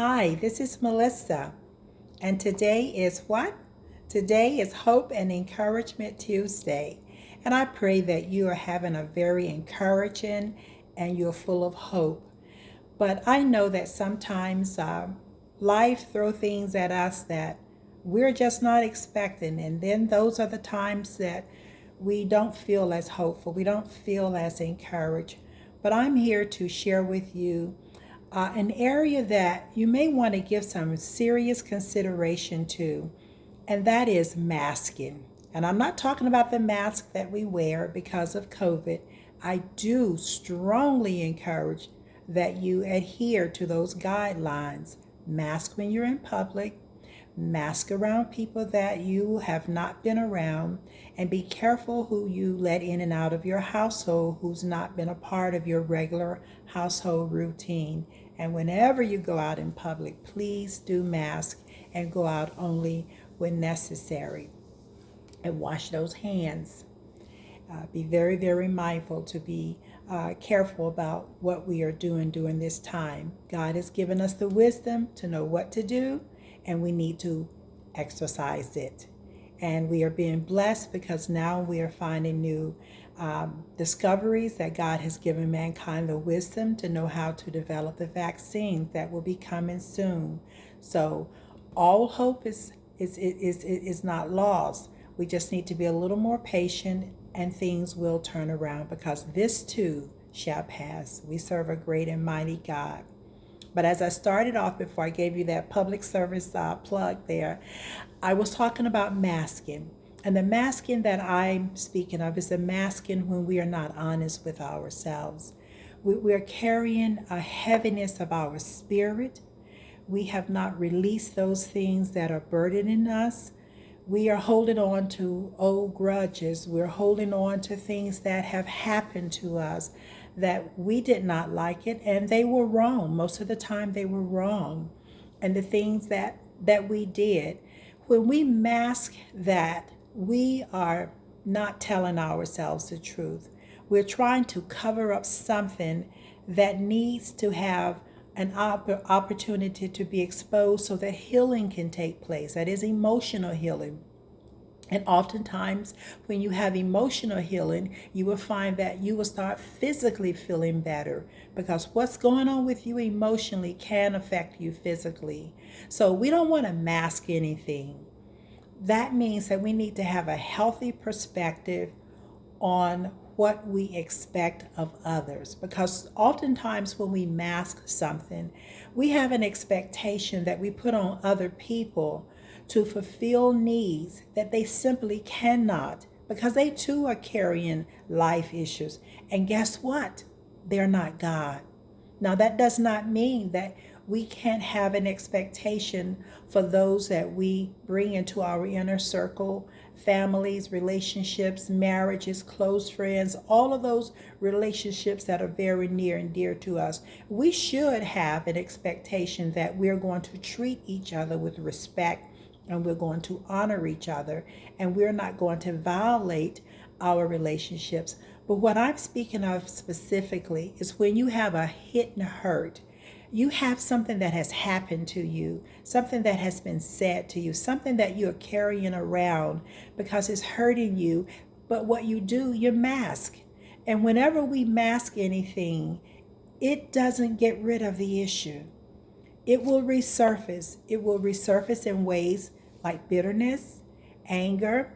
Hi, this is Melissa, and today is what? Today is Hope and Encouragement Tuesday, and I pray that you are having a very encouraging and you're full of hope. But I know that sometimes life throw things at us that we're just not expecting, and then those are the times that we don't feel as hopeful, we don't feel as encouraged. But I'm here to share with you an area that you may want to give some serious consideration to, and that is masking. And I'm not talking about the mask that we wear because of COVID. I do strongly encourage that you adhere to those guidelines. Mask when you're in public, mask around people that you have not been around, and be careful who you let in and out of your household who's not been a part of your regular household routine. And whenever you go out in public, please do mask and go out only when necessary. And wash those hands. Be very, very mindful to be careful about what we are doing during this time. God has given us the wisdom to know what to do, and we need to exercise it. And we are being blessed because now we are finding new discoveries that God has given mankind the wisdom to know how to develop the vaccine that will be coming soon. So all hope is not lost. We just need to be a little more patient and things will turn around because this too shall pass. We serve a great and mighty God. But as I started off, before I gave you that public service plug there, I was talking about masking. And the masking that I'm speaking of is the masking when we are not honest with ourselves. We're carrying a heaviness of our spirit. We have not released those things that are burdening us. We are holding on to old grudges. We're holding on to things that have happened to us that we did not like it, and they were wrong. Most of the time they were wrong. And the things that we did, when we mask that, we are not telling ourselves the truth. We're trying to cover up something that needs to have an opportunity to be exposed so that healing can take place. That is emotional healing. And oftentimes, when you have emotional healing, you will find that you will start physically feeling better because what's going on with you emotionally can affect you physically. So we don't want to mask anything. That means that we need to have a healthy perspective on what we expect of others. Because oftentimes when we mask something, we have an expectation that we put on other people to fulfill needs that they simply cannot because they too are carrying life issues. And guess what? They're not God. Now, that does not mean that we can't have an expectation for those that we bring into our inner circle, families, relationships, marriages, close friends, all of those relationships that are very near and dear to us. We should have an expectation that we're going to treat each other with respect and we're going to honor each other and we're not going to violate our relationships. But what I'm speaking of specifically is when you have a hit and hurt, you have something that has happened to you, something that has been said to you, something that you're carrying around because it's hurting you. But what you do, you mask. And whenever we mask anything, it doesn't get rid of the issue. It will resurface. It will resurface in ways like bitterness, anger,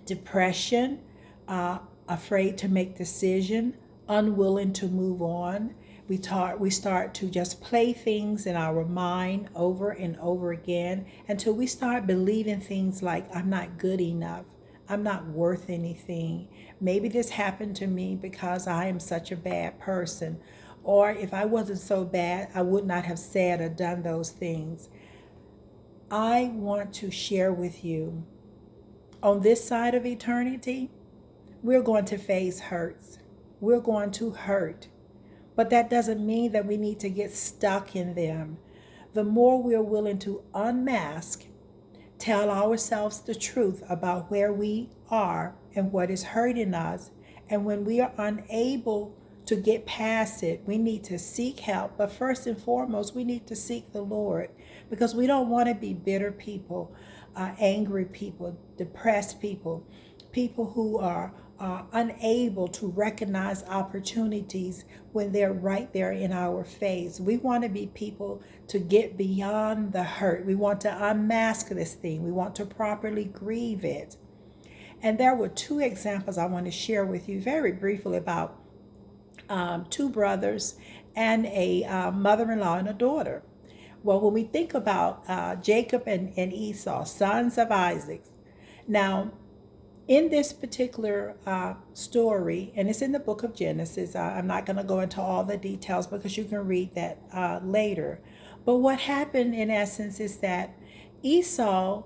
depression, afraid to make decision, unwilling to move on. We start to just play things in our mind over and over again until we start believing things like, I'm not good enough. I'm not worth anything. Maybe this happened to me because I am such a bad person. Or if I wasn't so bad, I would not have said or done those things. I want to share with you on this side of eternity, we're going to face hurts. We're going to hurt. But that doesn't mean that we need to get stuck in them. The more we're willing to unmask, tell ourselves the truth about where we are and what is hurting us, and when we are unable to get past it, we need to seek help. But first and foremost, we need to seek the Lord, because we don't want to be bitter people, angry people, depressed people, people who are unable to recognize opportunities when they're right there in our face. We want to be people to get beyond the hurt. We want to unmask this thing. We want to properly grieve it. And there were two examples I want to share with you very briefly about two brothers and a mother-in-law and a daughter. Well, when we think about Jacob and Esau, sons of Isaac, now in this particular story, and it's in the book of Genesis, I'm not going to go into all the details because you can read that later. But what happened in essence is that Esau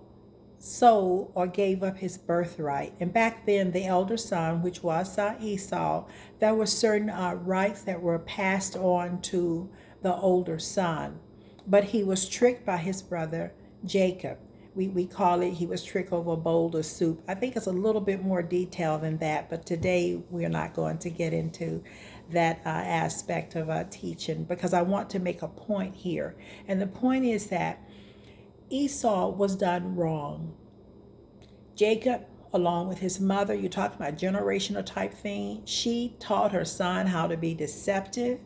sold or gave up his birthright. And back then, the elder son, which was Esau, there were certain rights that were passed on to the older son. But he was tricked by his brother Jacob. We call it, he was tricked over a bowl of soup. I think it's a little bit more detailed than that, but today we're not going to get into that aspect of teaching, because I want to make a point here. And the point is that Esau was done wrong. Jacob, along with his mother, you're talking about generational type thing, she taught her son how to be deceptive,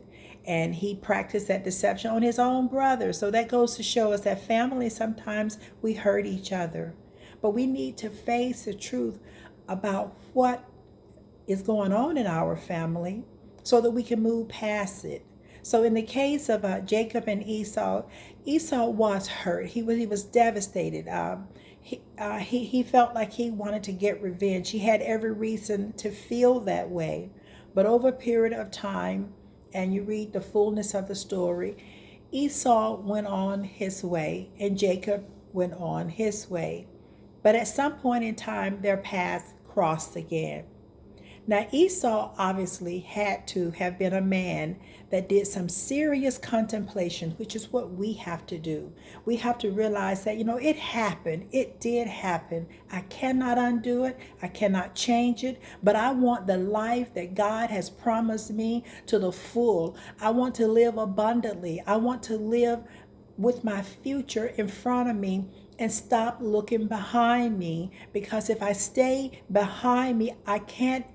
and he practiced that deception on his own brother. So that goes to show us that family, sometimes we hurt each other. But we need to face the truth about what is going on in our family so that we can move past it. So in the case of Jacob and Esau, Esau was hurt. He was devastated. He felt like he wanted to get revenge. He had every reason to feel that way. But over a period of time, and you read the fullness of the story, Esau went on his way and Jacob went on his way. But at some point in time, their paths crossed again. Now, Esau obviously had to have been a man that did some serious contemplation, which is what we have to do. We have to realize that, it happened. It did happen. I cannot undo it. I cannot change it. But I want the life that God has promised me to the full. I want to live abundantly. I want to live with my future in front of me and stop looking behind me, because if I stay behind me, I can't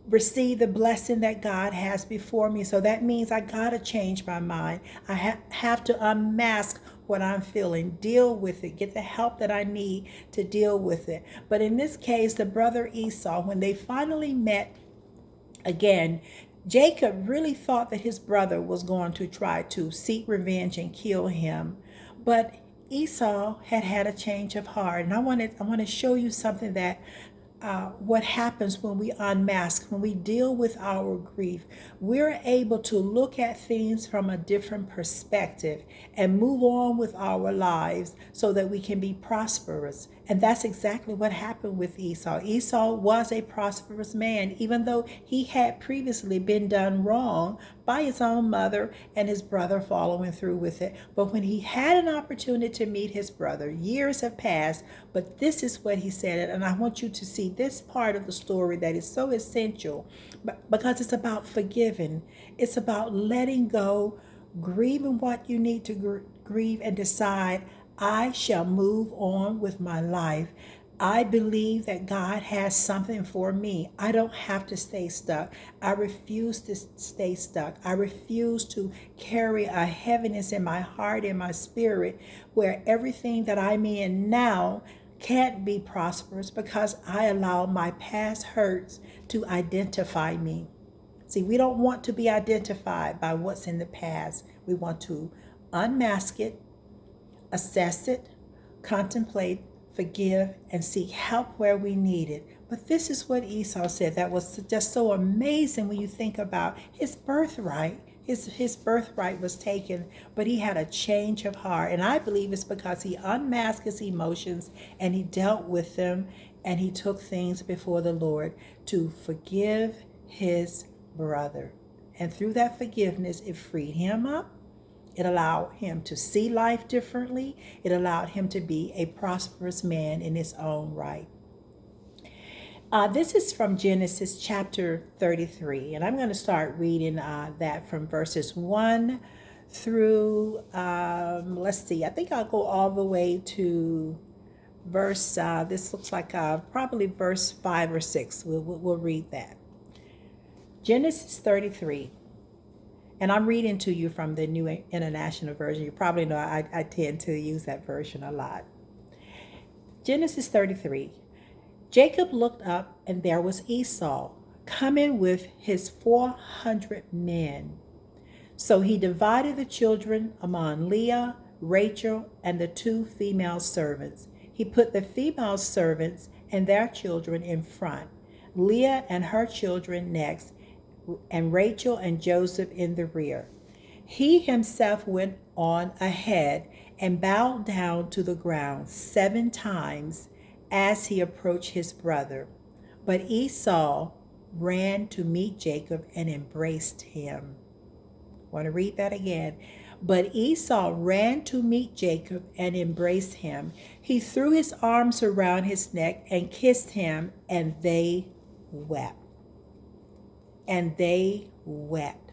receive the blessing that God has before me. So that means I gotta change my mind. I have to unmask what I'm feeling, deal with it, get the help that I need to deal with it. But in this case, the brother Esau, when they finally met again, Jacob really thought that his brother was going to try to seek revenge and kill him. But Esau had a change of heart. And I want to show you something that what happens when we unmask, when we deal with our grief. We're able to look at things from a different perspective and move on with our lives so that we can be prosperous. And that's exactly what happened with Esau. Esau was a prosperous man, even though he had previously been done wrong by his own mother and his brother following through with it. But when he had an opportunity to meet his brother, years have passed, but this is what he said. And I want you to see this part of the story that is so essential, because it's about forgiving. It's about letting go, grieving what you need to grieve, and decide, I shall move on with my life. I believe that God has something for me. I don't have to stay stuck. I refuse to stay stuck. I refuse to carry a heaviness in my heart and my spirit where everything that I'm in now can't be prosperous, because I allow my past hurts to identify me. See, we don't want to be identified by what's in the past. We want to unmask it, assess it, contemplate, forgive, and seek help where we need it. But this is what Esau said that was just so amazing when you think about his birthright. His birthright was taken, but he had a change of heart. And I believe it's because he unmasked his emotions and he dealt with them, and he took things before the Lord to forgive his brother. And through that forgiveness, it freed him up. It allowed him to see life differently. It allowed him to be a prosperous man in his own right. This is from Genesis chapter 33, and I'm going to start reading that from verses 1 through, let's see, I think I'll go all the way to verse, this looks like probably verse 5 or 6. We'll read that. Genesis 33. And I'm reading to you from the New International Version. You probably know I tend to use that version a lot. Genesis 33. Jacob looked up, and there was Esau coming with his 400 men. So he divided the children among Leah, Rachel, and the 2 female servants. He put the female servants and their children in front, Leah and her children next, and Rachel and Joseph in the rear. He himself went on ahead and bowed down to the ground 7 times as he approached his brother. But Esau ran to meet Jacob and embraced him. I want to read that again. But Esau ran to meet Jacob and embraced him. He threw his arms around his neck and kissed him, and they wept. And they wept.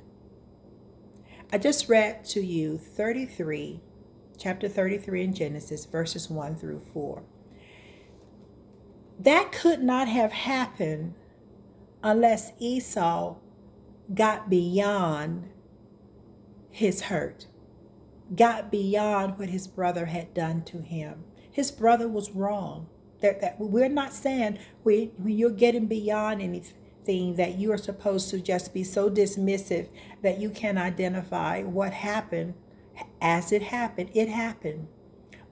I just read to you chapter 33 in Genesis, verses 1 through 4. That could not have happened unless Esau got beyond his hurt, got beyond what his brother had done to him. His brother was wrong. That we're not saying when you're getting beyond anything that you are supposed to just be so dismissive that you can identify what happened as it happened. It happened.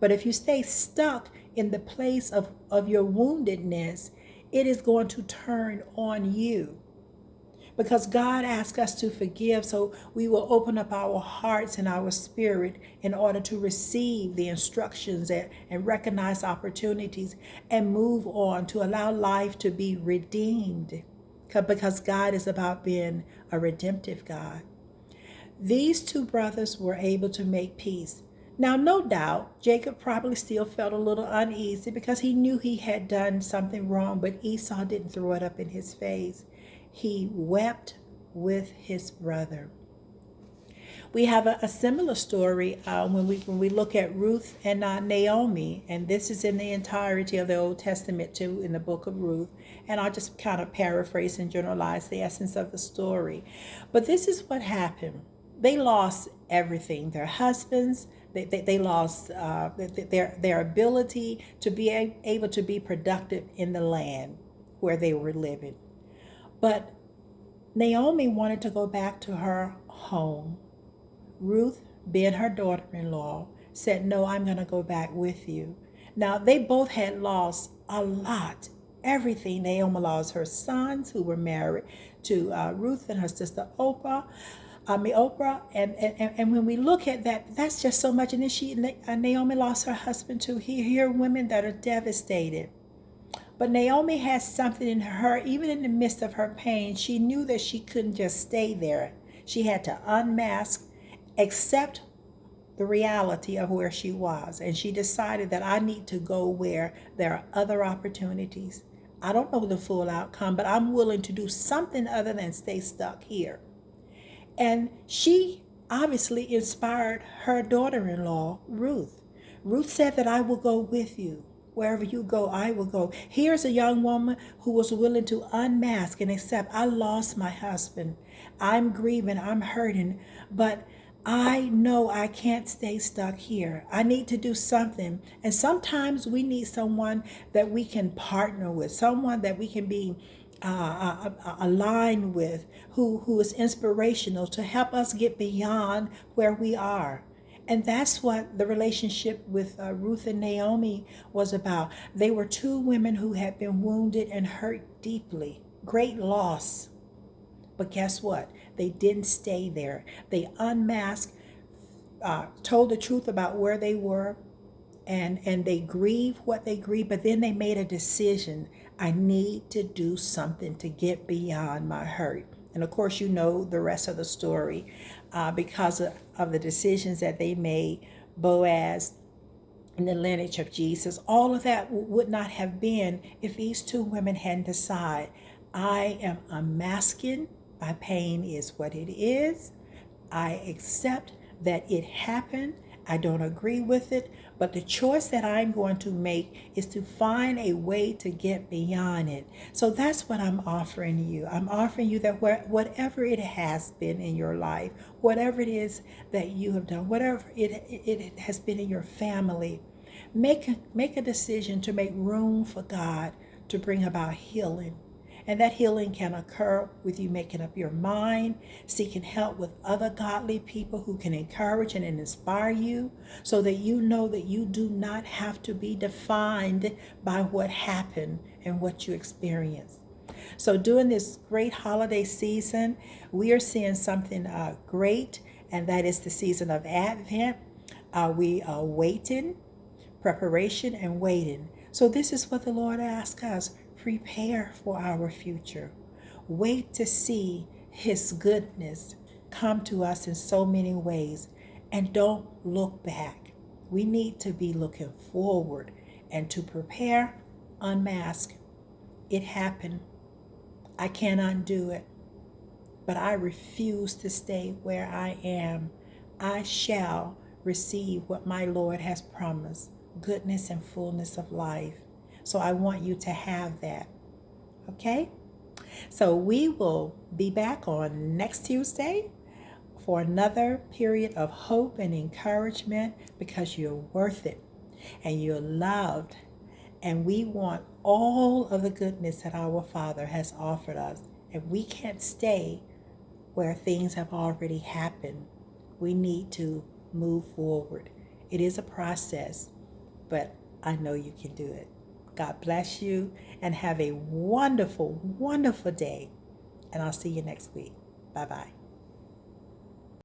But if you stay stuck in the place of your woundedness, it is going to turn on you. Because God asks us to forgive, so we will open up our hearts and our spirit in order to receive the instructions and recognize opportunities and move on to allow life to be redeemed. Because God is about being a redemptive God. These 2 brothers were able to make peace. Now, no doubt, Jacob probably still felt a little uneasy because he knew he had done something wrong, but Esau didn't throw it up in his face. He wept with his brother. We have a similar story when we look at Ruth and Naomi, and this is in the entirety of the Old Testament too, in the book of Ruth. And I'll just kind of paraphrase and generalize the essence of the story. But this is what happened. They lost everything. Their husbands, they lost their ability to be able to be productive in the land where they were living. But Naomi wanted to go back to her home. Ruth, being her daughter-in-law, said, no, I'm going to go back with you. Now, they both had lost a lot, everything. Naomi lost her sons who were married to Ruth and her sister Oprah. And when we look at that, that's just so much. And then Naomi lost her husband too. Here are women that are devastated. But Naomi has something in her, even in the midst of her pain, she knew that she couldn't just stay there. She had to unmask, accept the reality of where she was. And she decided that I need to go where there are other opportunities. I don't know the full outcome, but I'm willing to do something other than stay stuck here. And she obviously inspired her daughter-in-law, Ruth. Ruth said that I will go with you. Wherever you go, I will go. Here's a young woman who was willing to unmask and accept, I lost my husband. I'm grieving, I'm hurting, but I know I can't stay stuck here. I need to do something. And sometimes we need someone that we can partner with, someone that we can be aligned with, who is inspirational to help us get beyond where we are. And that's what the relationship with Ruth and Naomi was about. They were 2 women who had been wounded and hurt deeply, great loss. But guess what? They didn't stay there. They unmasked, told the truth about where they were, and they grieved what they grieved, but then they made a decision. I need to do something to get beyond my hurt. And of course, you know the rest of the story. Because of the decisions that they made, Boaz in the lineage of Jesus. All of that would not have been if these two women hadn't decided, I am unmasking. My pain is what it is. I accept that it happened. I don't agree with it, but the choice that I'm going to make is to find a way to get beyond it. So that's what I'm offering you. I'm offering you that whatever it has been in your life, whatever it is that you have done, whatever it has been in your family, make a decision to make room for God to bring about healing. And that healing can occur with you making up your mind, seeking help with other godly people who can encourage and inspire you so that you know that you do not have to be defined by what happened and what you experienced. So during this great holiday season, we are seeing something great, and that is the season of Advent. We are waiting, preparation, and waiting. So this is what the Lord asks us. Prepare for our future. Wait to see His goodness come to us in so many ways. And don't look back. We need to be looking forward and to prepare, unmask. It happened. I can't undo it. But I refuse to stay where I am. I shall receive what my Lord has promised, goodness and fullness of life. So I want you to have that. Okay? So we will be back on next Tuesday for another period of hope and encouragement, because you're worth it and you're loved. And we want all of the goodness that our Father has offered us. And we can't stay where things have already happened. We need to move forward. It is a process, but I know you can do it. God bless you and have a wonderful, wonderful day. And I'll see you next week. Bye-bye.